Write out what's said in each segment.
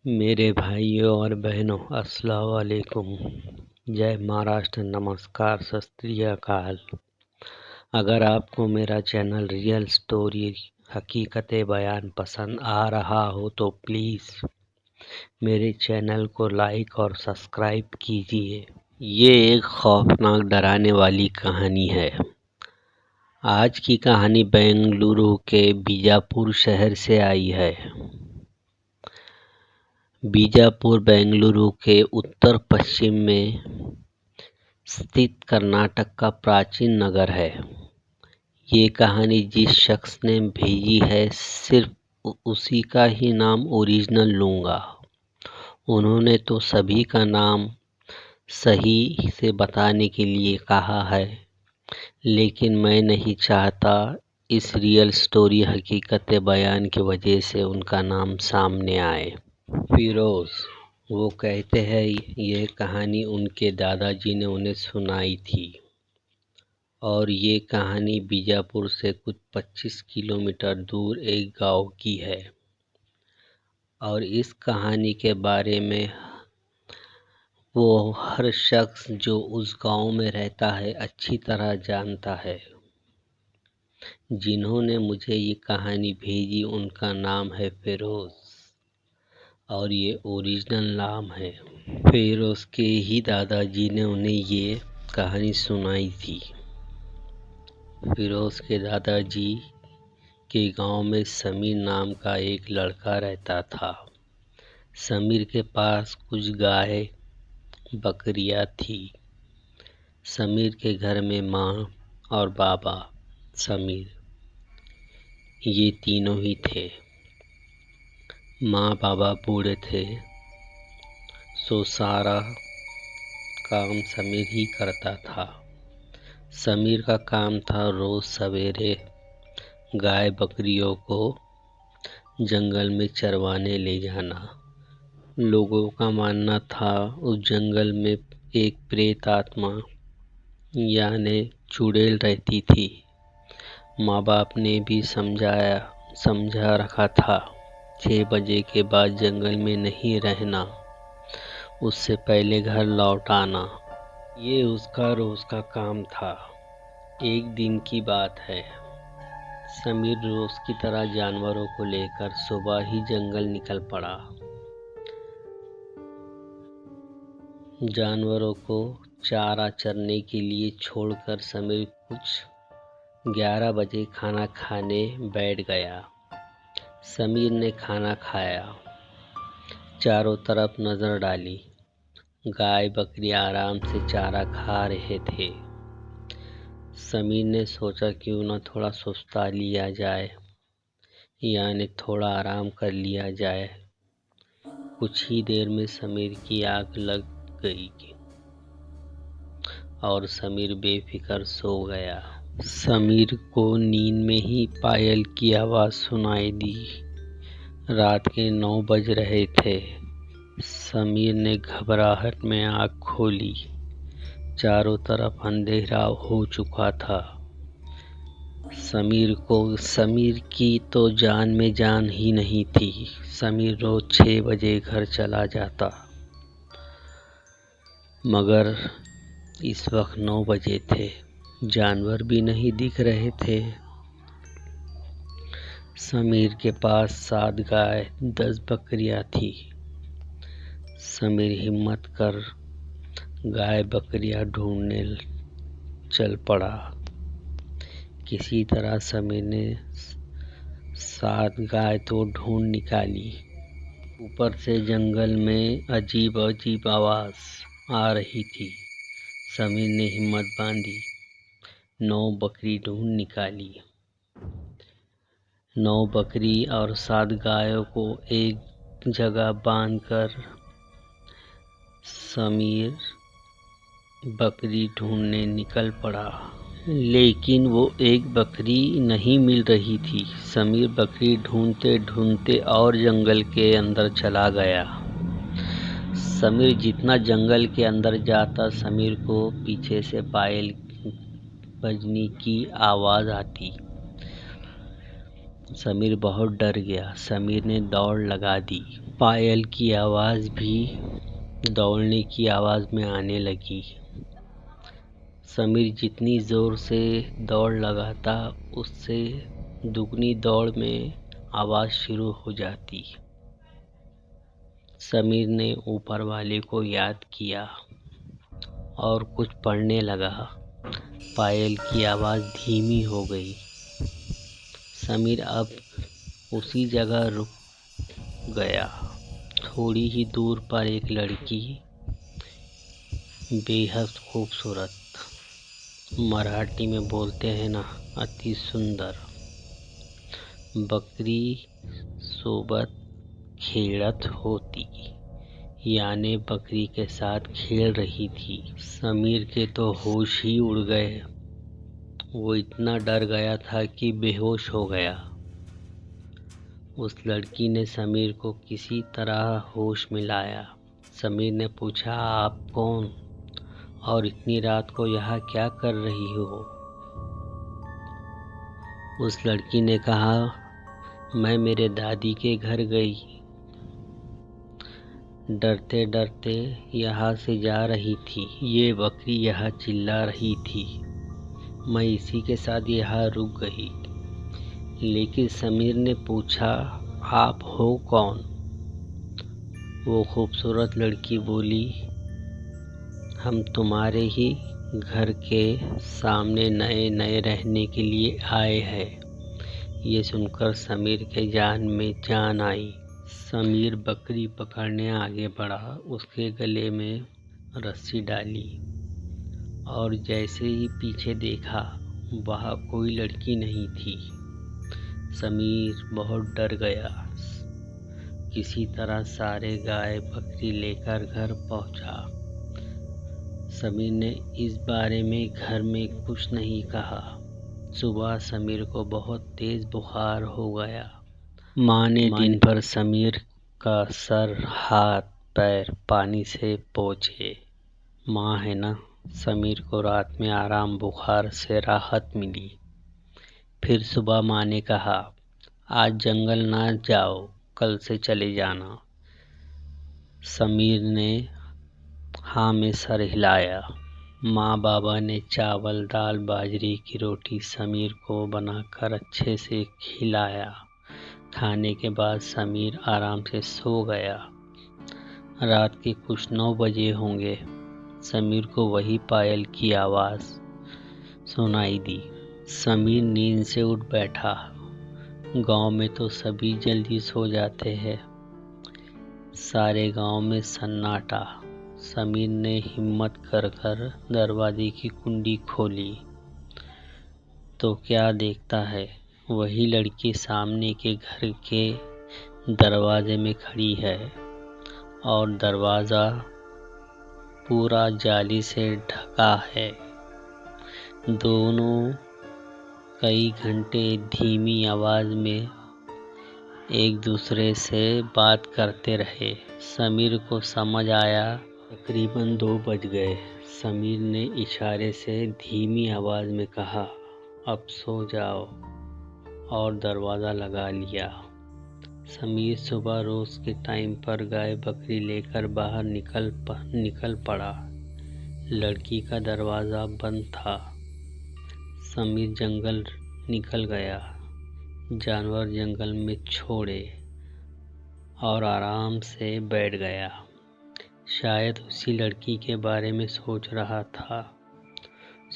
मेरे भाइयों और बहनों, अस्सलाम वालेकुम। जय महाराष्ट्र, नमस्कार, सत श्री अकाल। अगर आपको मेरा चैनल रियल स्टोरी हकीकत बयान पसंद आ रहा हो तो प्लीज़ मेरे चैनल को लाइक और सब्सक्राइब कीजिए। ये एक खौफनाक डराने वाली कहानी है। आज की कहानी बेंगलुरु के बीजापुर शहर से आई है। बीजापुर बेंगलुरु के उत्तर पश्चिम में स्थित कर्नाटक का प्राचीन नगर है। ये कहानी जिस शख्स ने भेजी है सिर्फ उसी का ही नाम ओरिजिनल लूँगा। उन्होंने तो सभी का नाम सही से बताने के लिए कहा है, लेकिन मैं नहीं चाहता इस रियल स्टोरी हकीकत बयान की वजह से उनका नाम सामने आए। फिरोज़, वो कहते हैं ये कहानी उनके दादाजी ने उन्हें सुनाई थी और ये कहानी बीजापुर से कुछ 25 किलोमीटर दूर एक गांव की है और इस कहानी के बारे में वो हर शख्स जो उस गांव में रहता है अच्छी तरह जानता है। जिन्होंने मुझे ये कहानी भेजी उनका नाम है फिरोज़ और ये ओरिजिनल नाम है। फिरोज़ के ही दादाजी ने उन्हें ये कहानी सुनाई थी। फिरोज़ के दादाजी के गांव में समीर नाम का एक लड़का रहता था। समीर के पास कुछ गाय बकरियां थी। समीर के घर में माँ और बाबा समीर ये तीनों ही थे। माँ बाबा बूढ़े थे, सो सारा काम समीर ही करता था। समीर का काम था रोज़ सवेरे गाय बकरियों को जंगल में चरवाने ले जाना। लोगों का मानना था उस जंगल में एक प्रेत आत्मा यानी चुड़ैल रहती थी। माँ बाप ने भी समझा रखा था 6 बजे के बाद जंगल में नहीं रहना, उससे पहले घर लौट आना। ये उसका रोज़ का काम था। एक दिन की बात है, समीर रोज़ की तरह जानवरों को लेकर सुबह ही जंगल निकल पड़ा। जानवरों को चारा चरने के लिए छोड़कर समीर कुछ 11 बजे खाना खाने बैठ गया। समीर ने खाना खाया, चारों तरफ नज़र डाली। गाय बकरी आराम से चारा खा रहे थे। समीर ने सोचा क्यों न थोड़ा सुस्ता लिया जाए, यानी थोड़ा आराम कर लिया जाए। कुछ ही देर में समीर की आँख लग गई और समीर बेफिक्र सो गया। समीर को नींद में ही पायल की आवाज़ सुनाई दी। रात के 9 बज रहे थे। समीर ने घबराहट में आँख खोली। चारों तरफ अंधेरा हो चुका था। समीर की तो जान में जान ही नहीं थी। समीर रोज़ 6 बजे घर चला जाता, मगर इस वक्त 9 बजे थे। जानवर भी नहीं दिख रहे थे। समीर के पास 7 गाय 10 बकरियां थी। समीर हिम्मत कर गाय बकरियां ढूंढने चल पड़ा। किसी तरह समीर ने 7 गाय तो ढूंढ निकाली। ऊपर से जंगल में अजीब अजीब आवाज़ आ रही थी। समीर ने हिम्मत बांधी, 9 बकरी ढूंढ निकाली। 9 बकरी और 7 गायों को एक जगह बांधकर समीर बकरी ढूंढने निकल पड़ा, लेकिन वो एक बकरी नहीं मिल रही थी। समीर बकरी ढूंढते ढूंढते और जंगल के अंदर चला गया। समीर जितना जंगल के अंदर जाता, समीर को पीछे से पायल बजने की आवाज़ आती। समीर बहुत डर गया। समीर ने दौड़ लगा दी। पायल की आवाज़ भी दौड़ने की आवाज़ में आने लगी। समीर जितनी ज़ोर से दौड़ लगाता उससे दुगनी दौड़ में आवाज़ शुरू हो जाती। समीर ने ऊपर वाले को याद किया और कुछ पढ़ने लगा। पायल की आवाज़ धीमी हो गई। समीर अब उसी जगह रुक गया। थोड़ी ही दूर पर एक लड़की, बेहद खूबसूरत, मराठी में बोलते हैं ना, अति सुंदर, बकरी सोबत खेलत होती, यानी बकरी के साथ खेल रही थी। समीर के तो होश ही उड़ गए। वो इतना डर गया था कि बेहोश हो गया। उस लड़की ने समीर को किसी तरह होश में लाया। समीर ने पूछा, आप कौन और इतनी रात को यहाँ क्या कर रही हो? उस लड़की ने कहा, मैं मेरे दादी के घर गई, डरते डरते यहाँ से जा रही थी। ये बकरी यहाँ चिल्ला रही थी, मैं इसी के साथ यहाँ रुक गई। लेकिन समीर ने पूछा, आप हो कौन? वो खूबसूरत लड़की बोली, हम तुम्हारे ही घर के सामने नए नए रहने के लिए आए हैं। ये सुनकर समीर के जान में जान आई। समीर बकरी पकड़ने आगे बढ़ा, उसके गले में रस्सी डाली और जैसे ही पीछे देखा वहाँ कोई लड़की नहीं थी। समीर बहुत डर गया। किसी तरह सारे गाय बकरी लेकर घर पहुंचा। समीर ने इस बारे में घर में कुछ नहीं कहा। सुबह समीर को बहुत तेज बुखार हो गया। माँ ने दिन भर समीर का सर, हाथ, पैर पानी से पोंछे। माँ है ना। समीर को रात में आराम, बुखार से राहत मिली। फिर सुबह माँ ने कहा, आज जंगल ना जाओ, कल से चले जाना। समीर ने हाँ में सर हिलाया। माँ बाबा ने चावल, दाल, बाजरे की रोटी समीर को बनाकर अच्छे से खिलाया। खाने के बाद समीर आराम से सो गया। रात के कुछ 9 बजे होंगे। समीर को वही पायल की आवाज़ सुनाई दी। समीर नींद से उठ बैठा। गांव में तो सभी जल्दी सो जाते हैं। सारे गांव में सन्नाटा। समीर ने हिम्मत कर दरवाजे की कुंडी खोली तो क्या देखता है, वही लड़की सामने के घर के दरवाजे में खड़ी है और दरवाज़ा पूरा जाली से ढका है। दोनों कई घंटे धीमी आवाज़ में एक दूसरे से बात करते रहे। समीर को समझ आया तकरीबन 2 बज गए। समीर ने इशारे से धीमी आवाज़ में कहा, अब सो जाओ, और दरवाज़ा लगा लिया। समीर सुबह रोज़ के टाइम पर गाय बकरी लेकर बाहर निकल पड़ा। लड़की का दरवाज़ा बंद था। समीर जंगल निकल गया। जानवर जंगल में छोड़े और आराम से बैठ गया। शायद उसी लड़की के बारे में सोच रहा था।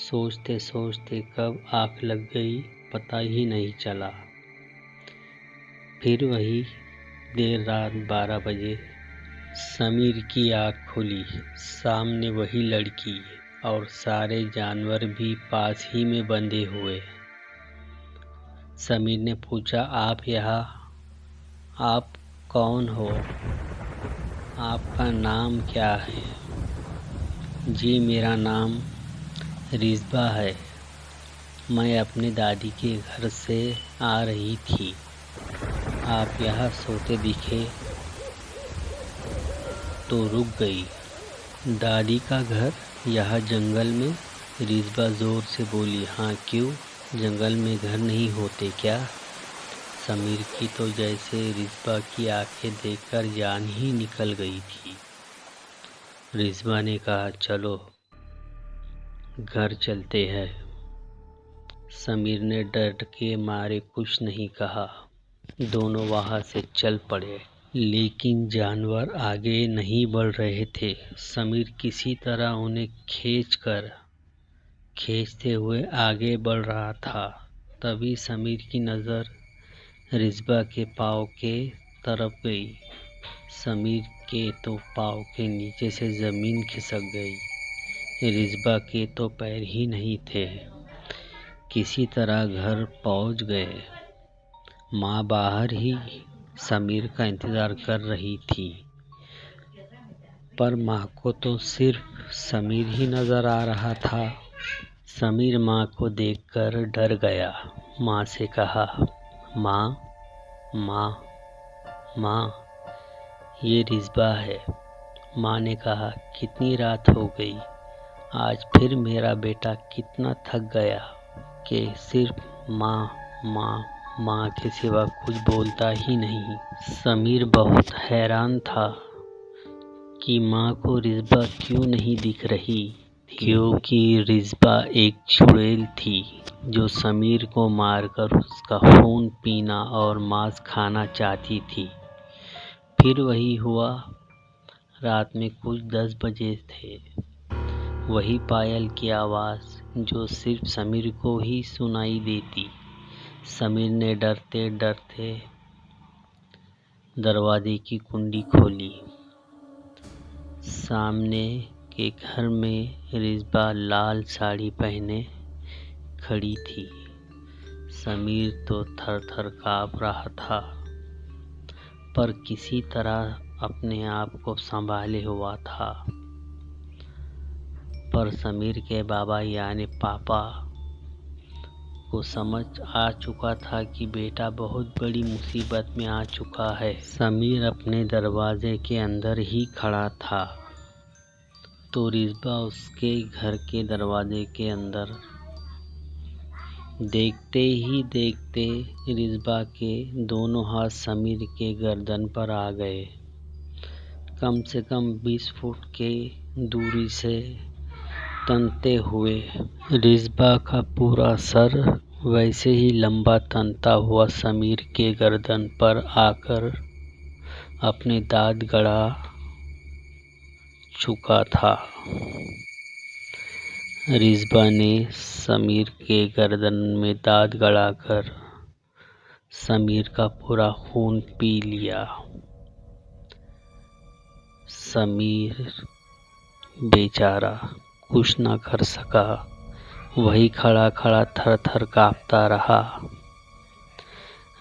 सोचते सोचते कब आँख लग गई पता ही नहीं चला। फिर वही देर रात 12 बजे समीर की आँख खुली। सामने वही लड़की और सारे जानवर भी पास ही में बंधे हुए। समीर ने पूछा, आप यहाँ, आप कौन हो? आपका नाम क्या है? जी मेरा नाम रिज़बा है। मैं अपने दादी के घर से आ रही थी। आप यहाँ सोते दिखे तो रुक गई। दादी का घर यहाँ जंगल में? रिज़बा ज़ोर से बोली। हाँ क्यों, जंगल में घर नहीं होते क्या? समीर की तो जैसे रिज़बा की आंखें देखकर जान ही निकल गई थी। रिज़बा ने कहा, चलो घर चलते हैं। समीर ने डर के मारे कुछ नहीं कहा। दोनों वहां से चल पड़े। लेकिन जानवर आगे नहीं बढ़ रहे थे। समीर किसी तरह उन्हें खींचते हुए आगे बढ़ रहा था। तभी समीर की नज़र रिज़बा के पाँव के तरफ गई। समीर के तो पाँव के नीचे से ज़मीन खिसक गई। रिज़बा के तो पैर ही नहीं थे। किसी तरह घर पहुंच गए। माँ बाहर ही समीर का इंतज़ार कर रही थी, पर माँ को तो सिर्फ समीर ही नज़र आ रहा था। समीर माँ को देखकर डर गया। माँ से कहा, माँ माँ माँ, ये रिज़बा है। माँ ने कहा, कितनी रात हो गई। आज फिर मेरा बेटा कितना थक गया कि सिर्फ माँ माँ माँ के सिवा कुछ बोलता ही नहीं। समीर बहुत हैरान था कि माँ को रिज़बा क्यों नहीं दिख रही, क्योंकि रिज़बा एक चुड़ैल थी जो समीर को मारकर उसका खून पीना और मांस खाना चाहती थी। फिर वही हुआ। रात में कुछ 10 बजे थे। वही पायल की आवाज़ जो सिर्फ समीर को ही सुनाई देती। समीर ने डरते डरते दरवाजे की कुंडी खोली। सामने के घर में रिज़बा लाल साड़ी पहने खड़ी थी। समीर तो थर थर काँप रहा था, पर किसी तरह अपने आप को संभाले हुआ था। पर समीर के बाबा यानी पापा को समझ आ चुका था कि बेटा बहुत बड़ी मुसीबत में आ चुका है। समीर अपने दरवाजे के अंदर ही खड़ा था तो रिज़बा उसके घर के दरवाजे के अंदर। देखते ही देखते रिज़बा के दोनों हाथ समीर के गर्दन पर आ गए। कम से कम 20 फुट के दूरी से तनते हुए रिज़बा का पूरा सर वैसे ही लंबा तनता हुआ समीर के गर्दन पर आकर अपने दांत गड़ा चुका था। रिज़बा ने समीर के गर्दन में दांत गड़ाकर समीर का पूरा खून पी लिया। समीर बेचारा कुछ न कर सका। वही खड़ा खड़ा थर थर काँपता रहा।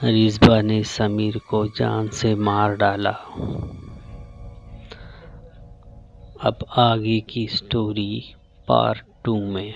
रिज़बा ने समीर को जान से मार डाला। अब आगे की स्टोरी पार्ट 2 में।